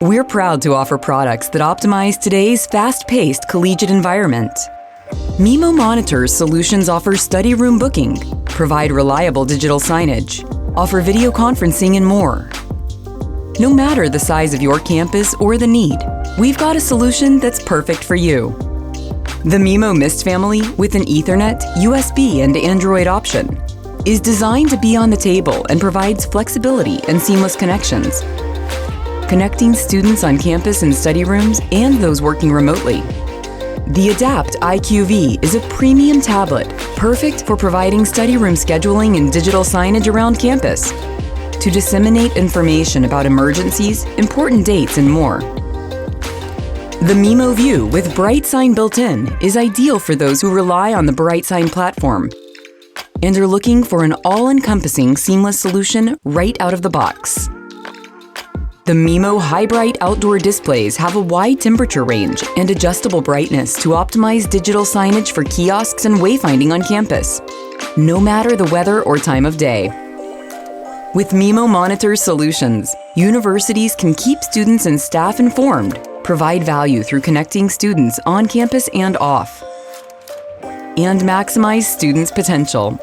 We're proud to offer products that optimize today's fast-paced collegiate environment. Mimo Monitors solutions offer study room booking, provide reliable digital signage, offer video conferencing, and more. No matter the size of your campus or the need, we've got a solution that's perfect for you. The Mimo Myst family, with an Ethernet, USB, and Android option, is designed to be on the table and provides flexibility and seamless connections, connecting students on campus and study rooms and those working remotely. The Adapt IQV is a premium tablet, perfect for providing study room scheduling and digital signage around campus, to disseminate information about emergencies, important dates, and more. The Mimo View with Bright Sign built in is ideal for those who rely on the Bright Sign platform and are looking for an all-encompassing seamless solution right out of the box. The Mimo High Bright outdoor displays have a wide temperature range and adjustable brightness to optimize digital signage for kiosks and wayfinding on campus, no matter the weather or time of day. With Mimo Monitors solutions, universities can keep students and staff informed, provide value through connecting students on campus and off, and maximize students' potential.